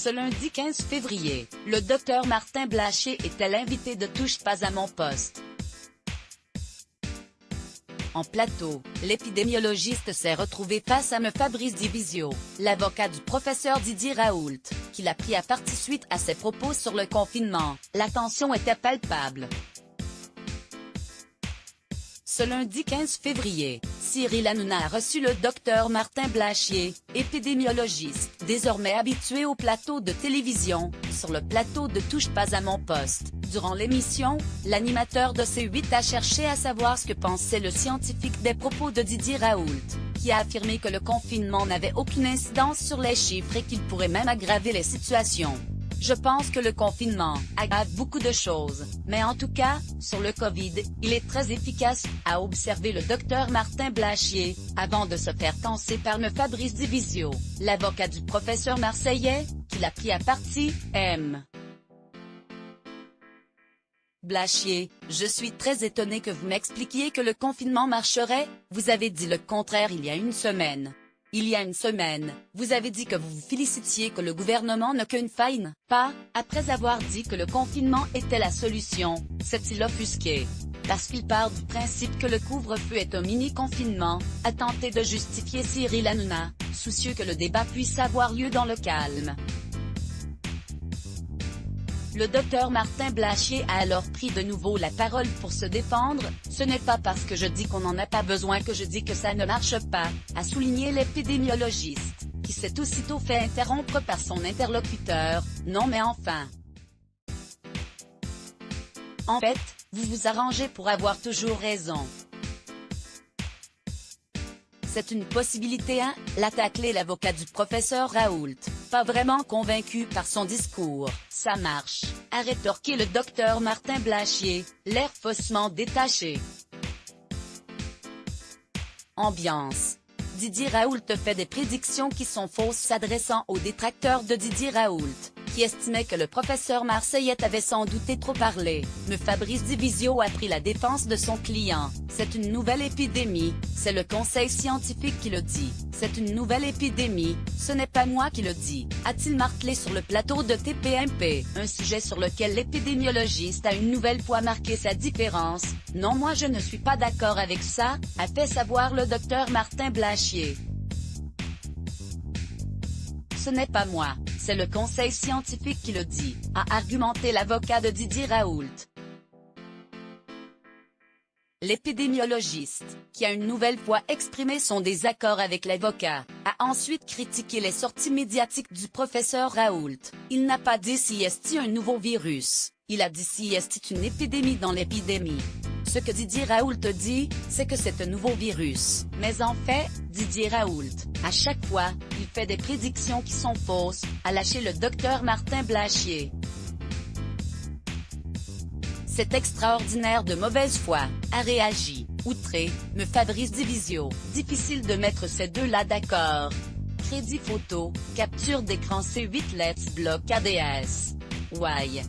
Ce lundi 15 février, le docteur Martin Blachier était l'invité de Touche pas à mon poste. En plateau, l'épidémiologiste s'est retrouvé face à M. Fabrice Divisio, l'avocat du professeur Didier Raoult, qui l'a pris à partie suite à ses propos sur le confinement. La tension était palpable. Ce lundi 15 février, Cyril Hanouna a reçu le docteur Martin Blachier, épidémiologiste, désormais habitué au plateau de télévision, sur le plateau de Touche pas à mon poste. Durant l'émission, l'animateur de C8 a cherché à savoir ce que pensait le scientifique des propos de Didier Raoult, qui a affirmé que le confinement n'avait aucune incidence sur les chiffres et qu'il pourrait même aggraver les situations. Je pense que le confinement aggrave beaucoup de choses, mais en tout cas, sur le Covid, il est très efficace, a observé le docteur Martin Blachier, avant de se faire tancer par M. Fabrice Divisio, l'avocat du professeur marseillais, qui l'a pris à partie. Blachier, je suis très étonné que vous m'expliquiez que le confinement marcherait, vous avez dit le contraire il y a une semaine. Il y a une semaine, vous avez dit que vous vous félicitiez que le gouvernement n'a qu'une faille, pas, après avoir dit que le confinement était la solution, s'est-il offusqué. Parce qu'il part du principe que le couvre-feu est un mini-confinement, a tenté de justifier Cyril Hanouna, soucieux que le débat puisse avoir lieu dans le calme. Le docteur Martin Blachier a alors pris de nouveau la parole pour se défendre. Ce n'est pas parce que je dis qu'on n'en a pas besoin que je dis que ça ne marche pas, a souligné l'épidémiologiste, qui s'est aussitôt fait interrompre par son interlocuteur. Non mais enfin. En fait, vous vous arrangez pour avoir toujours raison. C'est une possibilité hein, l'a taclé l'avocat du professeur Raoult, pas vraiment convaincu par son discours. Ça marche, a rétorqué le docteur Martin Blachier, l'air faussement détaché. Ambiance. Didier Raoult fait des prédictions qui sont fausses s'adressant aux détracteurs de Didier Raoult, qui estimaient que le professeur marseillais avait sans doute trop parlé. M. Fabrice Divisio a pris la défense de son client. C'est une nouvelle épidémie, c'est le conseil scientifique qui le dit. C'est une nouvelle épidémie, ce n'est pas moi qui le dis, a-t-il martelé sur le plateau de TPMP, un sujet sur lequel l'épidémiologiste a une nouvelle fois marqué sa différence. Non moi je ne suis pas d'accord avec ça, a fait savoir le docteur Martin Blachier. Ce n'est pas moi, c'est le conseil scientifique qui le dit, a argumenté l'avocat de Didier Raoult. L'épidémiologiste, qui a une nouvelle fois exprimé son désaccord avec l'avocat, a ensuite critiqué les sorties médiatiques du professeur Raoult. Il n'a pas dit si est un nouveau virus, il a dit si est une épidémie dans l'épidémie. Ce que Didier Raoult dit, c'est que c'est un nouveau virus. Mais en fait, Didier Raoult, à chaque fois, il fait des prédictions qui sont fausses, a lâché le docteur Martin Blachier. C'est extraordinaire de mauvaise foi, a réagi, outré, M. Fabrice Divisio. Difficile de mettre ces deux-là d'accord. Crédit photo, capture d'écran C8 Let's Block ADS. Why?